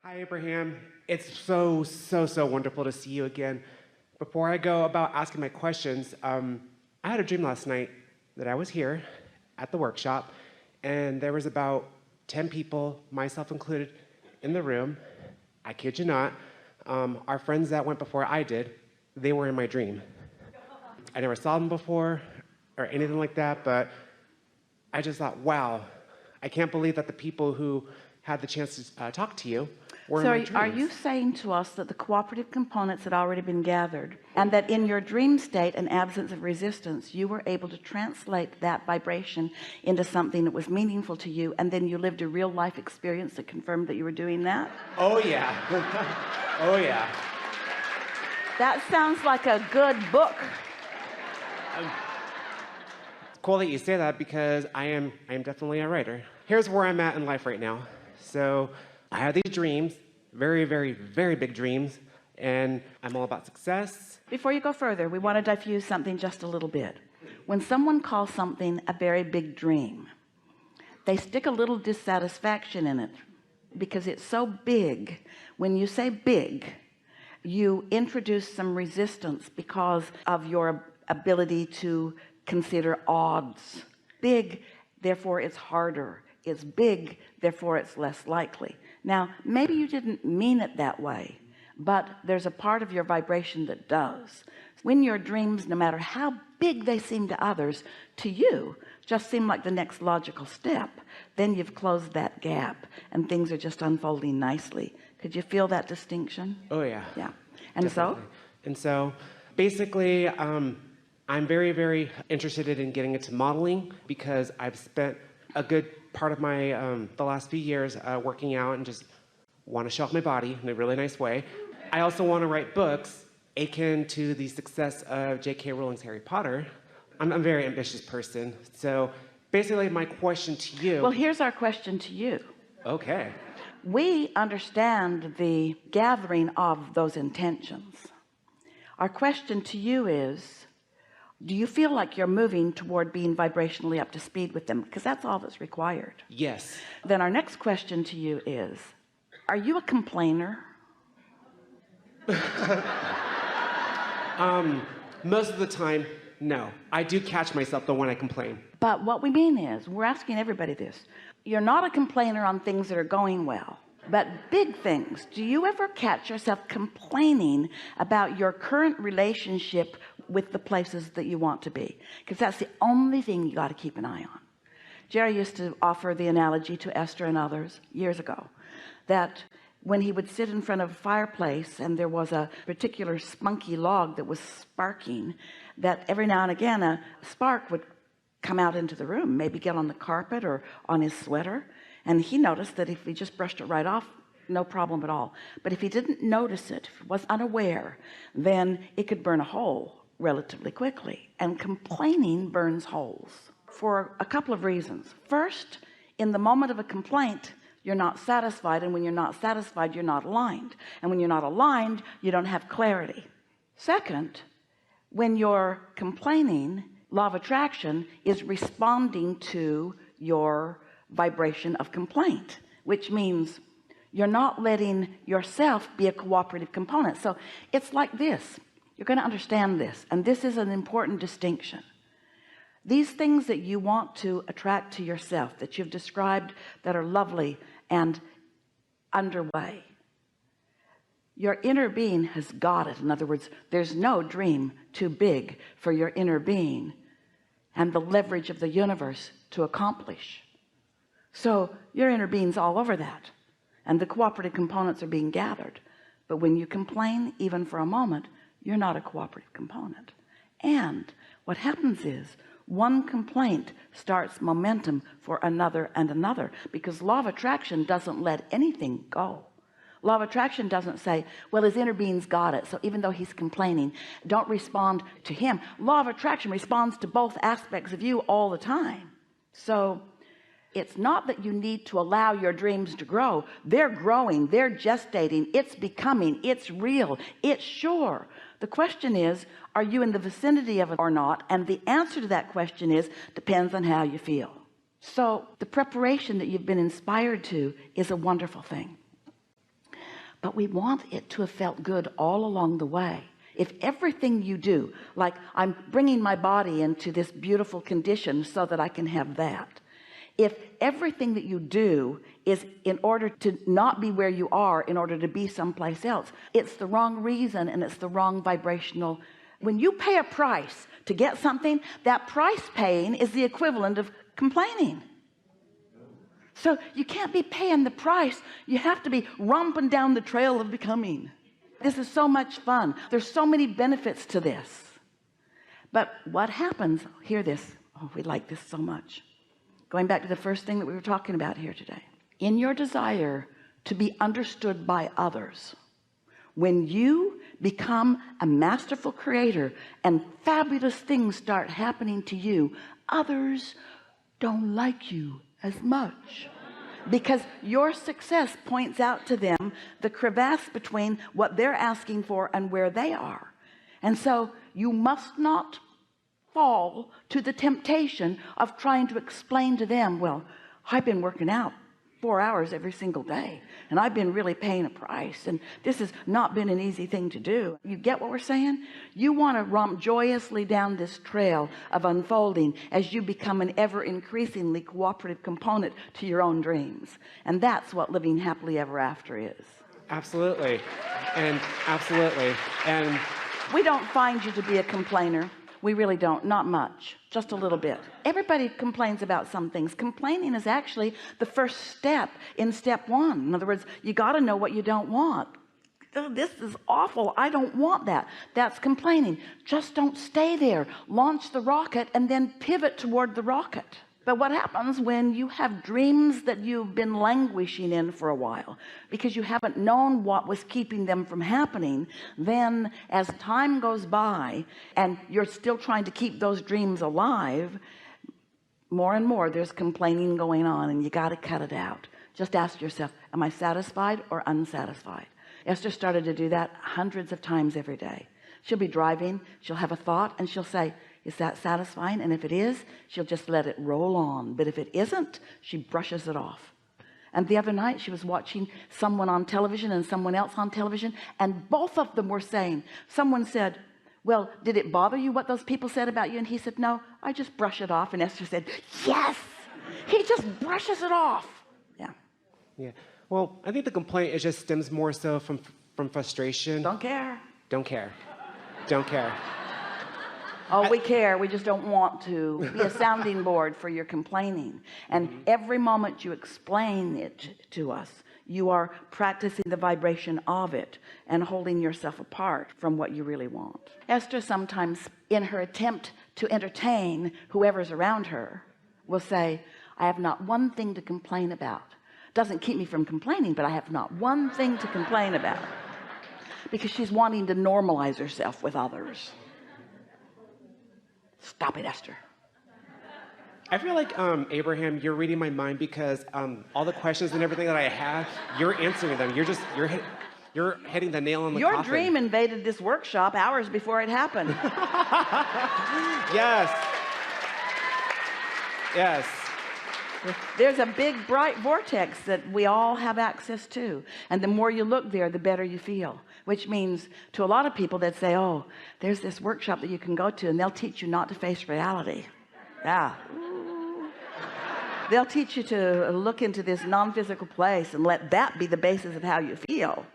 Hi, Abraham. It's so wonderful to see you again. Before I go about asking my questions, I had a dream last night that I was here at the workshop, and there was about 10 people, myself included, in the room. I kid you not. Our friends that went before I did, they were in my dream. I never saw them before or anything like that, but I just thought, wow, I can't believe that the people who had the chance to talk to you were in my dreams. Are you saying to us that the cooperative components had already been gathered, and that in your dream state and absence of resistance, you were able to translate that vibration into something that was meaningful to you, and then you lived a real life experience that confirmed that you were doing that? Oh yeah. Oh yeah. That sounds like a good book. It's cool that you say that, because I am definitely a writer. Here's where I'm at in life right now. So I have these dreams, very big dreams, and I'm all about success. Before you go further, we want to diffuse something just a little bit. When someone calls something a very big dream, they stick a little dissatisfaction in it because it's so big. When you say big, you introduce some resistance because of your ability to consider odds. Big, therefore it's harder. It's big, therefore it's less likely. Now, maybe you didn't mean it that way, but there's a part of your vibration that does. When your dreams, no matter how big they seem to others, to you just seem like the next logical step, then you've closed that gap and things are just unfolding nicely. Could you feel that distinction? Oh yeah. Yeah. And Definitely. So basically, I'm very interested in getting into modeling, because I've spent a good part of my the last few years working out and just want to show off my body in a really nice way. I also want to write books akin to the success of J.K. Rowling's Harry Potter. I'm a very ambitious person. So basically my question to you... Well, here's our question to you. Okay. We understand the gathering of those intentions. Our question to you is, do you feel like you're moving toward being vibrationally up to speed with them? Because that's all that's required. Yes. Then our next question to you is, are you a complainer? Most of the time, no. I do catch myself though when I complain. But what we mean is, we're asking everybody this. You're not a complainer on things that are going well, but big things. Do you ever catch yourself complaining about your current relationship with the places that you want to be? Because that's the only thing you got to keep an eye on. Jerry used to offer the analogy to Esther and others years ago, that when he would sit in front of a fireplace and there was a particular spunky log that was sparking, that every now and again a spark would come out into the room, maybe get on the carpet or on his sweater, and he noticed that if he just brushed it right off, no problem at all. But if he didn't notice it, if he was unaware, then it could burn a hole relatively quickly. And complaining burns holes for a couple of reasons. First, in the moment of a complaint, you're not satisfied, and when you're not satisfied, you're not aligned, and when you're not aligned, you don't have clarity. Second, when you're complaining, law of attraction is responding to your vibration of complaint, which means you're not letting yourself be a cooperative component. So it's like this. You're going to understand this, and this is an important distinction. These things that you want to attract to yourself, that you've described, that are lovely and underway, your inner being has got it. In other words, there's no dream too big for your inner being and the leverage of the universe to accomplish. So your inner being's all over that, and the cooperative components are being gathered. But when you complain, even for a moment, you're not a cooperative component. And what happens is, one complaint starts momentum for another and another, because law of attraction doesn't let anything go. Law of attraction doesn't say, well, his inner being's got it, so even though he's complaining, don't respond to him. Law of attraction responds to both aspects of you all the time. So it's not that you need to allow your dreams to grow. They're growing, they're gestating, it's becoming, it's real, it's sure. The question is, are you in the vicinity of it or not? And the answer to that question is, depends on how you feel. So the preparation that you've been inspired to is a wonderful thing. but we want it to have felt good all along the way. If everything you do, like I'm bringing my body into this beautiful condition so that I can have that, if everything that you do is in order to not be where you are, in order to be someplace else, it's the wrong reason, and it's the wrong vibrational. When you pay a price to get something, that price paying is the equivalent of complaining. So you can't be paying the price. You have to be romping down the trail of becoming. This is so much fun. There's so many benefits to this. But what happens, hear this. Oh, we like this so much. Going back to the first thing that we were talking about here today. In your desire to be understood by others, when you become a masterful creator and fabulous things start happening to you, others don't like you as much, because your success points out to them the crevasse between what they're asking for and where they are. And so you must not fall to the temptation of trying to explain to them, well, I've been working out 4 hours every single day, and I've been really paying a price, and this has not been an easy thing to do. You get what we're saying? You want to romp joyously down this trail of unfolding as you become an ever increasingly cooperative component to your own dreams. And that's what living happily ever after is. Absolutely. And absolutely. And we don't find you to be a complainer. We really don't. Not much, just a little bit. Everybody complains about some things. Complaining is actually the first step in step one. In other words, you got to know what you don't want. This is awful. I don't want that. That's complaining. Just don't stay there. Launch the rocket and then pivot toward the rocket. But what happens when you have dreams that you've been languishing in for a while because you haven't known what was keeping them from happening? Then as time goes by and you're still trying to keep those dreams alive, more and more there's complaining going on, and you got to cut it out. Just ask yourself, am I satisfied or unsatisfied? Esther started to do that hundreds of times every day. She'll be driving, she'll have a thought, and she'll say, is that satisfying? And if it is, she'll just let it roll on. But if it isn't, she brushes it off. And the other night she was watching someone on television and someone else on television, and both of them were saying, someone said, well, did it bother you what those people said about you? And he said, no, I just brush it off. And Esther said, yes, he just brushes it off. Yeah. Well, I think the complaint, it just stems more so from frustration. Don't care. Don't care. Don't care. Oh, we care. We just don't want to be a sounding board for your complaining. And every moment you explain it to us, you are practicing the vibration of it and holding yourself apart from what you really want. Esther sometimes, in her attempt to entertain whoever's around her, will say, I have not one thing to complain about. Doesn't keep me from complaining, but I have not one thing to complain about, because she's wanting to normalize herself with others. Stop it, Esther. I feel like, Abraham, you're reading my mind, because all the questions and everything that I have, you're answering them. You're hitting the nail on the coffin. Your dream invaded this workshop hours before it happened. Yes. Yes. There's a big bright vortex that we all have access to, and the more you look there, the better you feel. Which means, to a lot of people, that say, oh, there's this workshop that you can go to, and they'll teach you not to face reality. Yeah. They'll teach you to look into this non-physical place and let that be the basis of how you feel.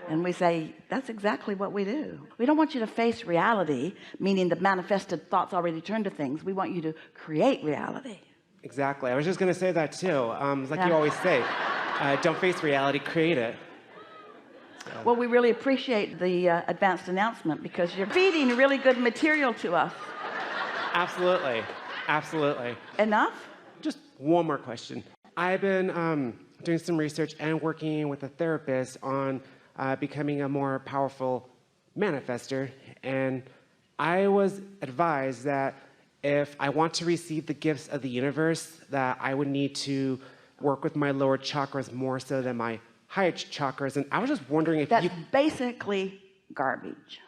And we say, that's exactly what we do. We don't want you to face reality, meaning the manifested thoughts already turned to things. We want you to create reality. Exactly. I was just going to say that too. It's like you always say, don't face reality, create it. Well, we really appreciate the advanced announcement, because you're feeding really good material to us. Absolutely. Absolutely. Enough? Just one more question. I've been doing some research and working with a therapist on becoming a more powerful manifester. And I was advised that if I want to receive the gifts of the universe, that I would need to work with my lower chakras more so than my higher chakras. And I was just wondering if that's basically garbage.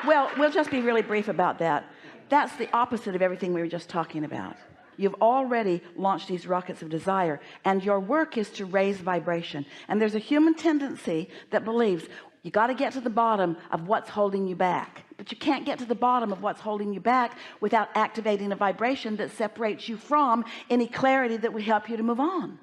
Well, we'll just be really brief about that. That's the opposite of everything we were just talking about. You've already launched these rockets of desire, and your work is to raise vibration. And there's a human tendency that believes you got to get to the bottom of what's holding you back, but you can't get to the bottom of what's holding you back without activating a vibration that separates you from any clarity that will help you to move on.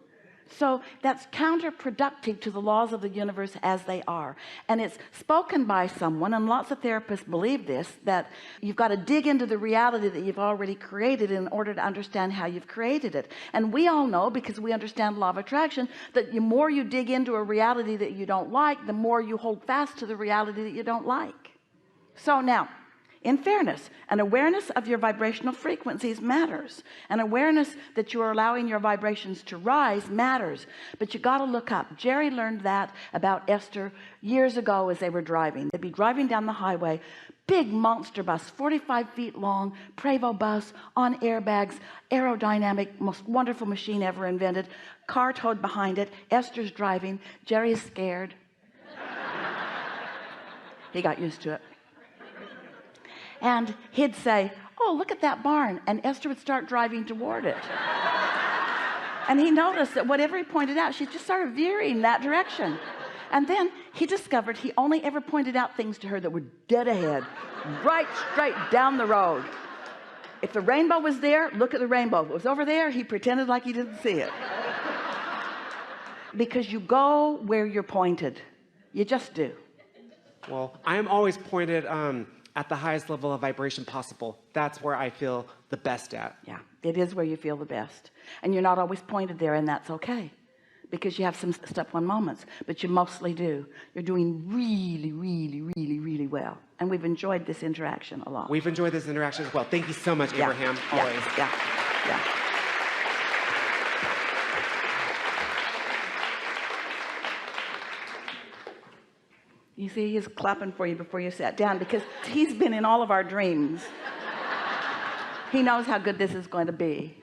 So that's counterproductive to the laws of the universe as they are. And it's spoken by someone, and lots of therapists believe this, that you've got to dig into the reality that you've already created in order to understand how you've created it. And we all know, because we understand law of attraction, that the more you dig into a reality that you don't like, the more you hold fast to the reality that you don't like. So now, in fairness, an awareness of your vibrational frequencies matters. An awareness that you are allowing your vibrations to rise matters. But you got to look up. Jerry learned that about Esther years ago as they were driving. They'd be driving down the highway, big monster bus, 45 feet long, Prevost bus on airbags, aerodynamic, most wonderful machine ever invented, car towed behind it. Esther's driving. Jerry is scared. He got used to it. And he'd say, oh, look at that barn. And Esther would start driving toward it. And he noticed that whatever he pointed out, she just started veering that direction. And then he discovered he only ever pointed out things to her that were dead ahead, right straight down the road. If the rainbow was there, look at the rainbow. If it was over there, he pretended like he didn't see it. Because you go where you're pointed. You just do. Well, I am always pointed at the highest level of vibration possible. That's where I feel the best at. Yeah, it is where you feel the best. And you're not always pointed there, and that's okay. Because you have some step one moments, but you mostly do. You're doing really, really, really, really well. And we've enjoyed this interaction a lot. We've enjoyed this interaction as well. Thank you so much, Yeah, Abraham. yeah, Always. yeah. You see, he's clapping for you before you sat down, because he's been in all of our dreams. He knows how good this is going to be.